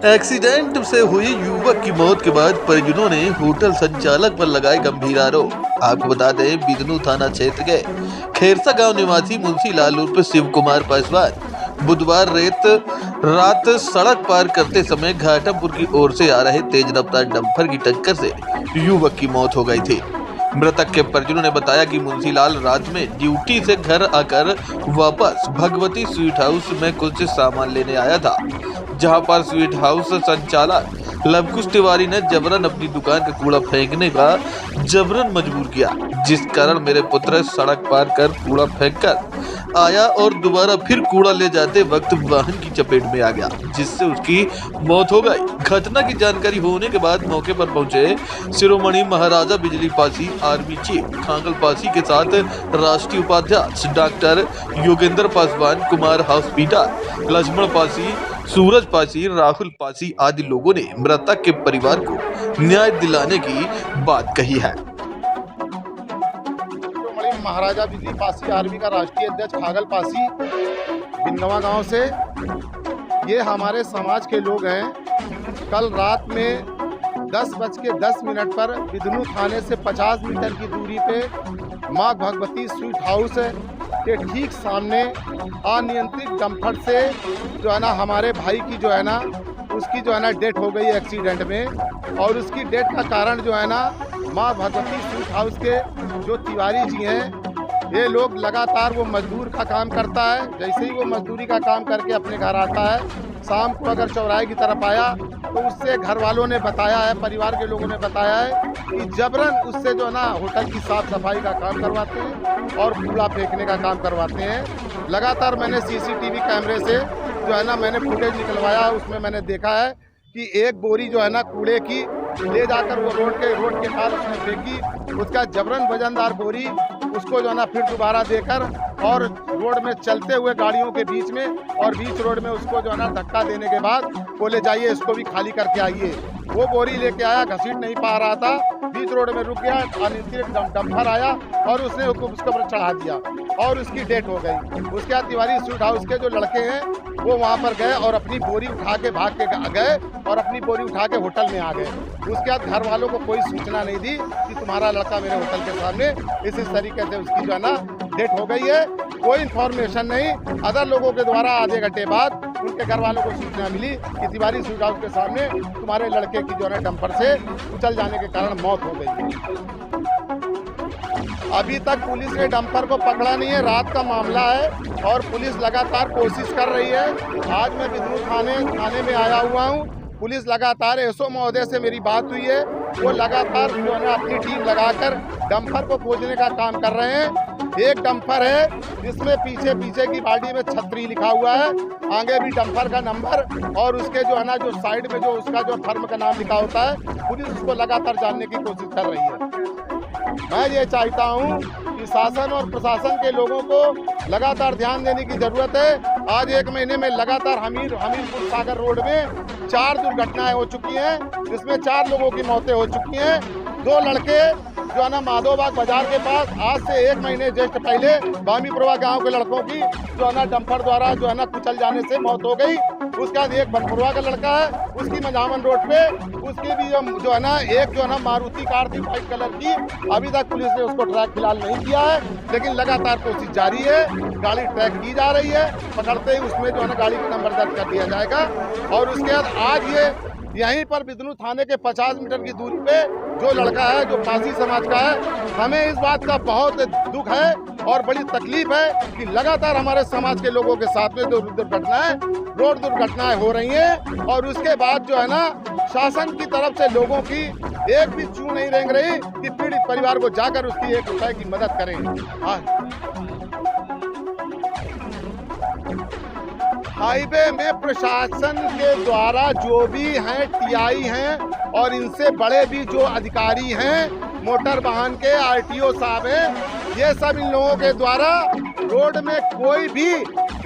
Accident से हुई युवक की मौत के बाद परिजनों ने होटल संचालक पर लगाए गंभीर आरोप। आपको बता दें, बिदनू थाना क्षेत्र के खेरसा गांव निवासी मुंशी लाल उर्फ शिव कुमार पासवान बुधवार रात सड़क पार करते समय घाटमपुर की ओर से आ रहे तेज रफ्तार डंपर की टक्कर से युवक की मौत हो गई थी। मृतक के परिजनों ने बताया कि मुंशीलाल रात में ड्यूटी से घर आकर वापस भगवती स्वीट हाउस में कुछ सामान लेने आया था, जहां पर स्वीट हाउस संचालक लवकुश तिवारी ने जबरन अपनी दुकान का कूड़ा फेंकने का जबरन मजबूर किया, जिस कारण मेरे पुत्र सड़क पार कर कूड़ा फेंक कर आया और दोबारा फिर कूड़ा ले जाते वक्त वाहन की चपेट में आ गया, जिससे उसकी मौत हो गई। घटना की जानकारी होने के बाद मौके पर पहुंचे शिरोमणि महाराजा बिजली पासी आर्मी चीफ खांगल पासी के साथ राष्ट्रीय उपाध्यक्ष डॉक्टर योगेंद्र पासवान, कुमार हॉस्पिटल, लक्ष्मण पासी, सूरज पासी, राहुल पासी आदि लोगों ने मृतक के परिवार को न्याय दिलाने की बात कही है। महाराजा बिजली पासी आर्मी का राष्ट्रीय अध्यक्ष खागल पासी बिन्नवा गांव से, ये हमारे समाज के लोग हैं। कल रात में 10:10 पर बिदनू थाने से 50 मीटर की दूरी पे माँ भगवती स्वीट हाउस के ठीक सामने अनियंत्रित डंपर से जो है ना हमारे भाई की जो है ना उसकी जो है ना डेथ हो गई एक्सीडेंट में। और उसकी डेथ का कारण जो है ना माँ भगवती स्वीट हाउस के जो तिवारी जी हैं, ये लोग लगातार वो मजदूर का काम करता है। जैसे ही वो मजदूरी का काम करके अपने घर आता है, शाम को अगर चौराहे की तरफ आया तो उससे घर वालों ने बताया है, परिवार के लोगों ने बताया है कि जबरन उससे जो है ना होटल की साफ सफाई का काम करवाते हैं और कूड़ा फेंकने का काम करवाते हैं। लगातार मैंने सीसीटीवी कैमरे से जो है ना मैंने फुटेज निकलवाया, उसमें मैंने देखा है कि एक बोरी जो है ना कूड़े की ले जाकर वो रोड के पास उसने फेंकी। उसका जबरन वजनदार बोरी उसको जो है ना फिर दोबारा देकर और रोड में चलते हुए गाड़ियों के बीच में और बीच रोड में उसको जो है ना धक्का देने के बाद बोले जाइए इसको भी खाली करके आइए। वो बोरी लेके आया, घसीट नहीं पा रहा था, बीच रोड में रुक गया, अनियंत्रित डंपर आया और उसने उसके ऊपर चढ़ा दिया और उसकी डेथ हो गई। उसके बाद तिवारी स्वीट हाउस के जो लड़के हैं वो वहाँ पर गए और अपनी बोरी उठा के भाग के गए और अपनी बोरी उठा के होटल में आ गए। उसके बाद घर वालों को कोई सूचना नहीं दी कि तुम्हारा लड़का मेरे होटल के सामने इस तरीके से उसकी जो है ना डेथ हो गई है। कोई इन्फॉर्मेशन नहीं। अदर लोगों के द्वारा आधे घंटे बाद उनके घर वालों को सूचना मिली कि तिवारी स्वीट हाउस के सामने तुम्हारे लड़के की जो है डंपर से उछल जाने के कारण मौत हो गई है। अभी तक पुलिस ने डंपर को पकड़ा नहीं है। रात का मामला है और पुलिस लगातार कोशिश कर रही है। आज मैं बिदनू थाने में आया हुआ हूँ। पुलिस लगातार एसओ महोदय से मेरी बात हुई है, वो लगातार जो है अपनी टीम लगाकर डंपर को खोजने का काम कर रहे हैं। एक डंपर है जिसमें पीछे की बॉडी में छतरी लिखा हुआ है, आगे भी डंपर का नंबर और उसके जो है ना जो साइड में जो उसका जो फर्म का नाम लिखा होता है। पुलिस उसको लगातार जानने की कोशिश कर रही है। मैं ये चाहता हूँ कि शासन और प्रशासन के लोगों को लगातार ध्यान देने की जरूरत है। आज 1 महीने में लगातार हमीरपुर सागर रोड में 4 दुर्घटनाएं हो चुकी हैं, जिसमें 4 लोगों की मौतें हो चुकी हैं। 2 लड़के जो है ना माधोबाग बाजार के पास आज से 1 महीने जस्ट पहले बामीपुरवा गांव के लड़कों की जो है ना डंपर द्वारा जो है ना कुचल जाने से मौत हो गई। उसके बाद एक बनपुरवा का लड़का है, उसकी मझावन रोड पे उसकी भी जो है ना एक जो है ना मारुति कार थी व्हाइट कलर की। अभी तक पुलिस ने उसको ट्रैक फिलहाल नहीं किया है, लेकिन लगातार कोशिश जारी है। गाड़ी ट्रैक की जा रही है, पकड़ते ही उसमें जो है ना गाड़ी का नंबर दर्ज कर दिया जाएगा। और उसके बाद आज ये यहीं पर बिदनू थाने के 50 मीटर की दूरी पे जो लड़का है जो पासी समाज का है, हमें इस बात का बहुत दुख है और बड़ी तकलीफ है कि लगातार हमारे समाज के लोगों के साथ में रोड दुर्घटनाएं हो रही हैं। और उसके बाद जो है ना शासन की तरफ से लोगों की एक भी चूं नहीं रेंग रही कि पीड़ित परिवार को जाकर उसकी 1 रुपए की मदद करें। हाईवे में प्रशासन के द्वारा जो भी हैं टीआई हैं और इनसे बड़े भी जो अधिकारी हैं, मोटर वाहन के आरटीओ साहब हैं, ये सब इन लोगों के द्वारा रोड में कोई भी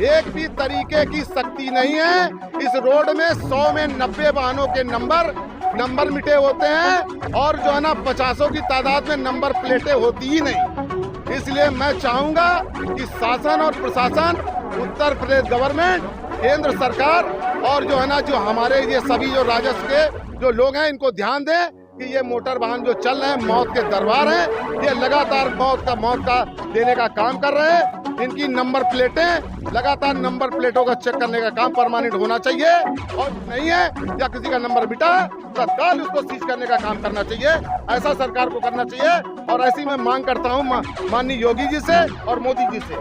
एक भी तरीके की सख्ती नहीं है। इस रोड में 100 में 90 वाहनों के नंबर मिटे होते हैं और जो है ना 50 की तादाद में नंबर प्लेटें होती ही नहीं। इसलिए मैं चाहूँगा कि शासन और प्रशासन, उत्तर प्रदेश गवर्नमेंट, केंद्र सरकार और जो है ना, जो हमारे ये सभी जो राजस्व के जो लोग हैं, इनको ध्यान दें कि ये मोटर वाहन जो चल रहे हैं मौत के दरबार हैं। ये लगातार मौत का देने का काम कर रहे हैं। इनकी नंबर प्लेटें, लगातार नंबर प्लेटों का चेक करने का काम परमानेंट होना चाहिए, और नहीं है या किसी का नंबर मिटा तत्काल उसको सीज करने का काम करना चाहिए। ऐसा सरकार को करना चाहिए, और ऐसी मैं मांग करता हूँ माननीय योगी जी से और मोदी जी से।